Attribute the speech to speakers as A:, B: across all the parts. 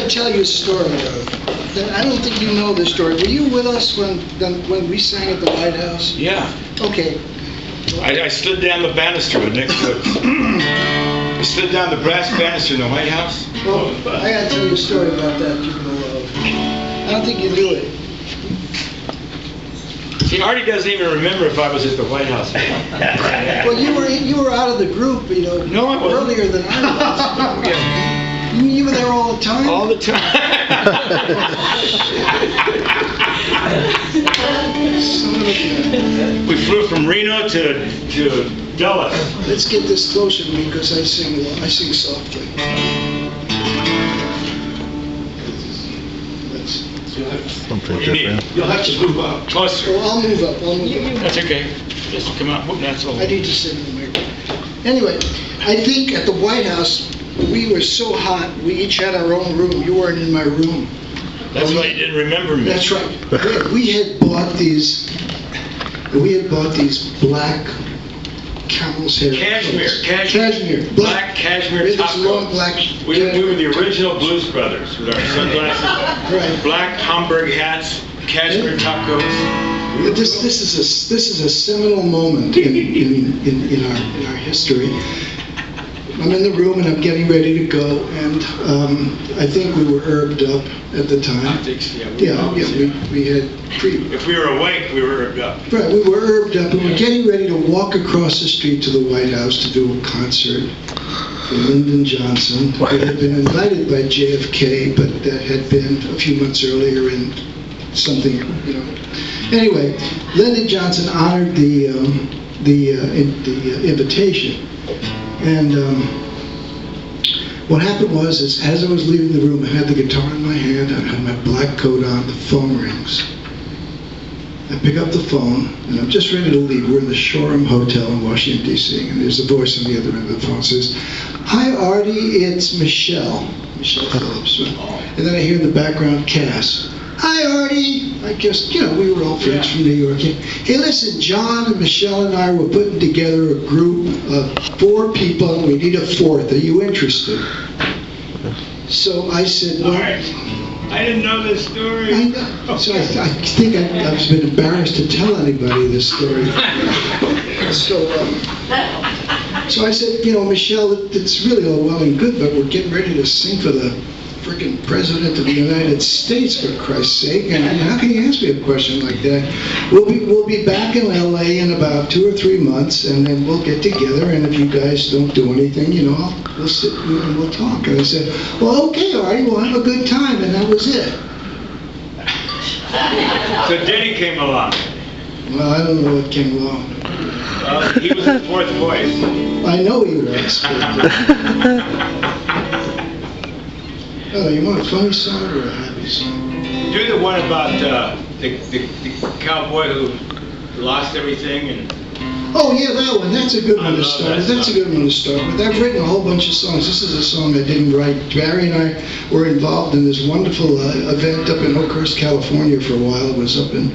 A: to tell you a story, though. I don't think you know this story. Were you with us when we sang at the White House?
B: Yeah.
A: Okay.
B: I slid down the banister next to it. I slid down the brass banister in the White House.
A: Well, I got to tell you a story about that. I don't think you knew it.
B: See, Artie doesn't even remember if I was at the White House.
A: Well, you were out of the group, you know,
B: no, I wasn't.
A: Earlier than I was.
B: Yeah.
A: You were there all the time?
B: All the time. We flew from Reno to Dallas.
A: Let's get this closer to me because I sing softly.
B: You'll have to move up. Closer.
A: Oh, I'll move up.
B: That's okay. Just come out. That's all.
A: I need to sit in the microphone. Anyway, I think at the White House, we were so hot, we each had our own room. You weren't in my room.
B: That's why you didn't remember me.
A: That's right. We had bought these black camel's hair. Cashmere.
B: Black cashmere top
A: long
B: coats.
A: black.
B: We were the original Blues Brothers with our sunglasses,
A: right.
B: Black Homburg hats, cashmere top coats.
A: This is a seminal moment in our history. I'm in the room and I'm getting ready to go, and I think we were herbed up at the time.
B: Optics, yeah.
A: We had
B: If we were awake, we were herbed up.
A: Right, we were herbed up, and we're getting ready to walk across the street to the White House to do a concert for Lyndon Johnson. We had been invited by JFK, but that had been a few months earlier in something, you know. Anyway, Lyndon Johnson honored the invitation. And what happened was, as I was leaving the room, I had the guitar in my hand, I had my black coat on, the phone rings. I pick up the phone, and I'm just ready to leave. We're in the Shoreham Hotel in Washington, D.C., and there's a voice on the other end of the phone that says, "Hi, Artie, it's Michelle Phillips." And then I hear in the background, Cass. "Hi, Artie." I guess, you know, we were all friends from New York. "Hey, listen, John and Michelle and I were putting together a group of 4 people, and we need a 4th. Are you interested?" So I said, "Well,
B: I didn't know this story."
A: I know. So I think I've been embarrassed to tell anybody this story. So I said, "You know, Michelle, it's really all well and good, but we're getting ready to sing for the freaking President of the United States, for Christ's sake, and how can you ask me a question like that? We'll be back in LA in about 2 or 3 months, and then we'll get together, and if you guys don't do anything, you know, we'll sit and we'll talk." And I said, "Well, okay, Artie, we'll have a good time," and that was it.
B: So Denny came along.
A: Well, I don't know what came along.
B: He was the 4th voice.
A: I know he was. Oh, you want a funny song or a happy song?
B: Do the one about the cowboy who lost everything and.
A: Oh yeah, that one. That's a good one to start with. That's a good one to start with. I've written a whole bunch of songs. This is a song I didn't write. Barry and I were involved in this wonderful event up in Oakhurst, California for a while. It was up in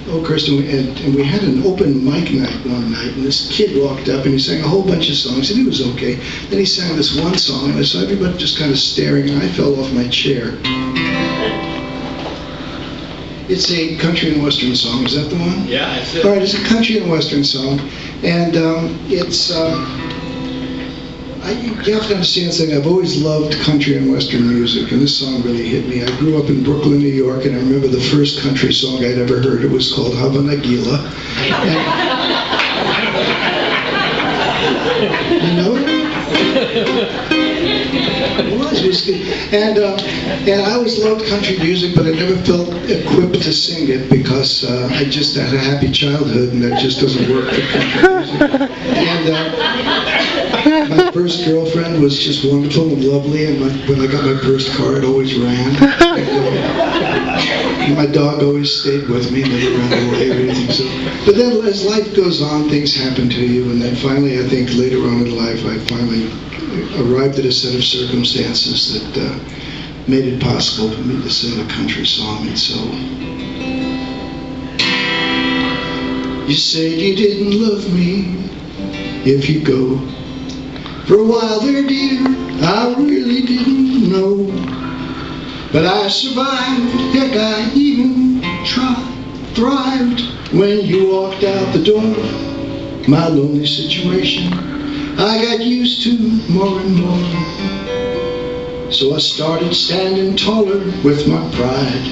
A: Oakhurst, and we had an open mic night one night, and this kid walked up and he sang a whole bunch of songs, and he was okay. Then he sang this one song, and I saw everybody just kind of staring, and I fell off my chair. It's a country and western song. Is that the one?
B: Yeah, that's it.
A: All right, it's a country and western song, and it's. You have to understand something. I've always loved country and western music, and this song really hit me. I grew up in Brooklyn, New York, and I remember the first country song I'd ever heard. It was called Havana Gila. You know it? It was good. And I always loved country music, but I never felt equipped to sing it because I just had a happy childhood, and that just doesn't work for country music. And my first girlfriend was just wonderful and lovely, and when I got my first car, it always ran. And my dog always stayed with me, never ran away or anything. So, but then as life goes on, things happen to you, and then finally, I think later on in life, I finally arrived at a set of circumstances that made it possible for me to sing a country song, and so. You said you didn't love me if you go. For a while there, dear, I really didn't know. But I survived, heck, I even thrived when you walked out the door. My lonely situation I got used to more and more. So I started standing taller with my pride.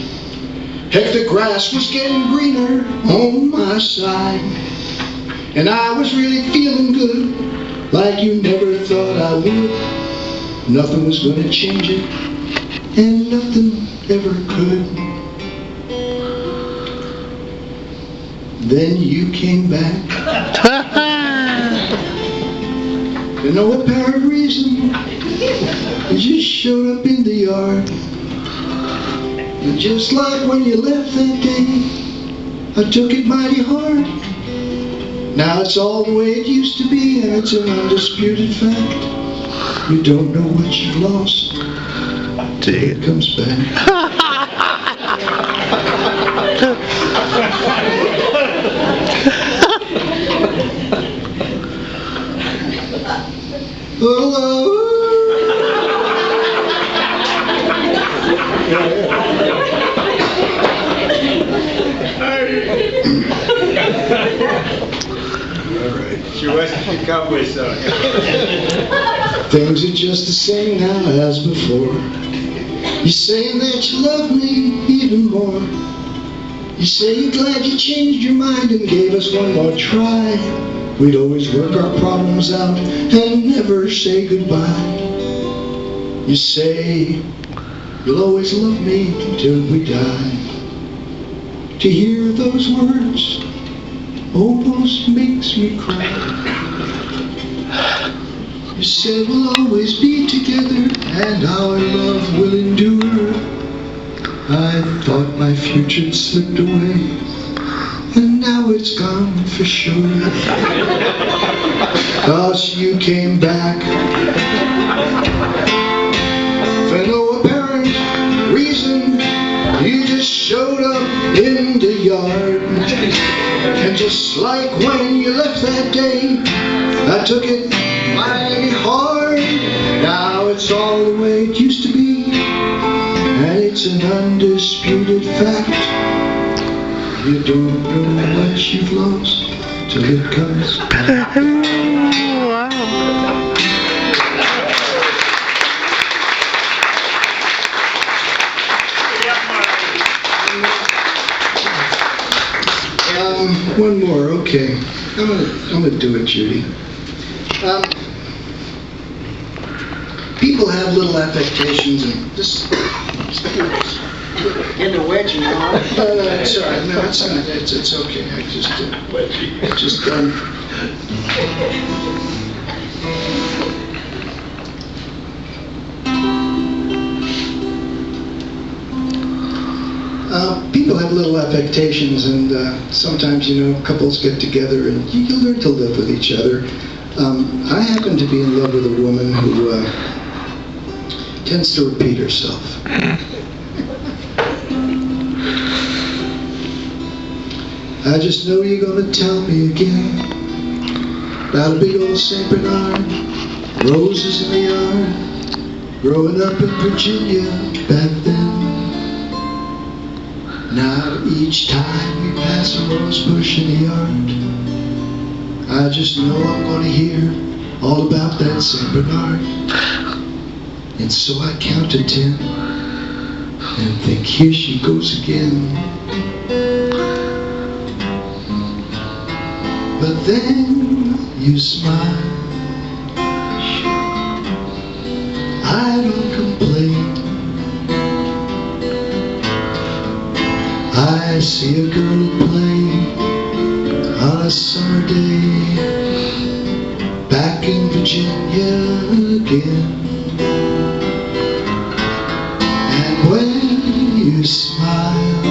A: Heck, the grass was getting greener on my side. And I was really feeling good, like you never thought I would. Nothing was gonna change it, and nothing ever could. Then you came back. For no apparent reason, you just showed up in the yard. And just like when you left that day, I took it mighty hard. Now it's all the way it used to be, and it's an undisputed fact. You don't know what you've lost till it comes back.
B: She was the cowboy song.
A: Things are just the same now as before. You say that you love me even more. You say you're glad you changed your mind and gave us one more try. We'd always work our problems out and never say goodbye. You say you'll always love me till we die. To hear those words almost makes me cry. You said we'll always be together and our love will endure. I thought my future had slipped away, and now it's gone for sure. 'Cause you came back for no apparent reason. You just showed up in the yard. And just like when you left that day, I took it mighty hard. Now it's all the way it used to be, and it's an undisputed fact. You don't know what you've lost till it comes back.
C: Wow.
A: One more, okay. I'm gonna do it, Judy. People have little affectations, and this
D: In the wedge, you know.
A: it's all right. No, it's not. It's okay. I just people have little affectations, and sometimes, you know, couples get together and you learn to live with each other. I happen to be in love with a woman who tends to repeat herself. I just know you're gonna tell me again about a big old St. Bernard, roses in the yard, growing up in Virginia back then. Now each time we pass a rose bush in the yard, I just know I'm gonna hear all about that St. Bernard. And so I count to 10 and think, here she goes again. But then you smile. I don't complain. I see a girl at play on a summer day back in Virginia again. And when you smile,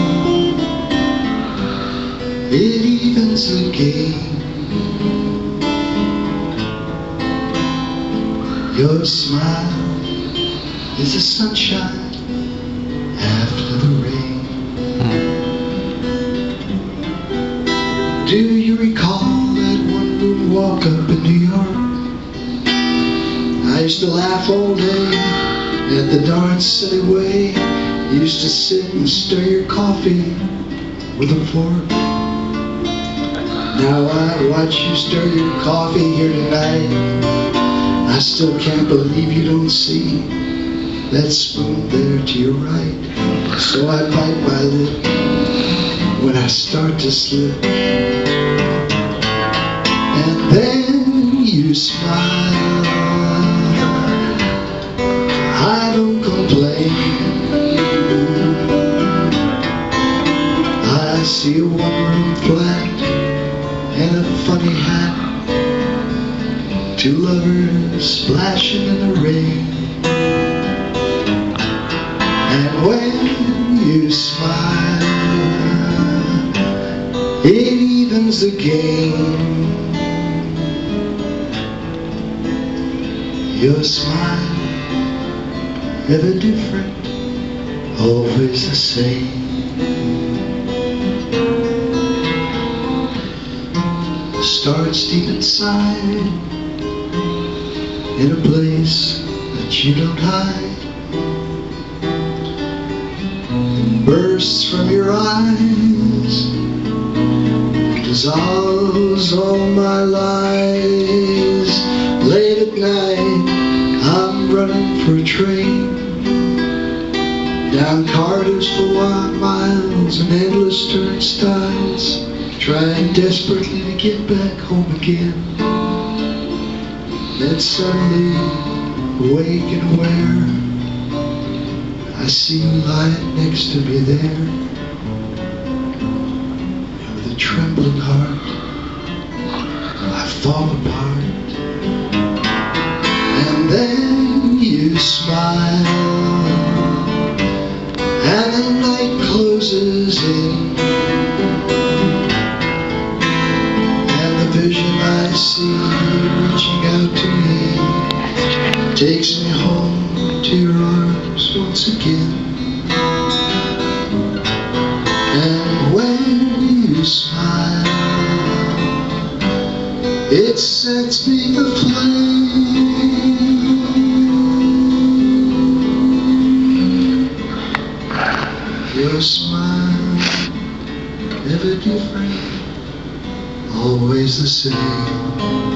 A: it evens the game. Your smile is the sunshine after the rain. Do you recall that one moonwalk up in New York? I used to laugh all day at the darn silly way You used to sit and stir your coffee with a fork. Now I watch you stir your coffee here tonight. I still can't believe you don't see that spoon there to your right. So I bite my lip when I start to slip, and then you smile. I don't complain. I see a one-room flat and a funny hat, two lovers splashing in the rain. And when you smile, it evens the game. Your smile, never different, always the same. Starts deep inside, in a place that you don't hide, bursts from your eyes, dissolves all my lies. Late at night, I'm running for a train, down corridors for 1 miles and endless turnstiles, trying desperately to get back home again. Then suddenly, awake and aware, I see you lying next to me there. And with a trembling heart, I fall apart. And then you smile, and the night closes in. Vision I see reaching out to me takes me home to your arms once again. And when you smile, it sets me aflame. Your smile, never different, always the same.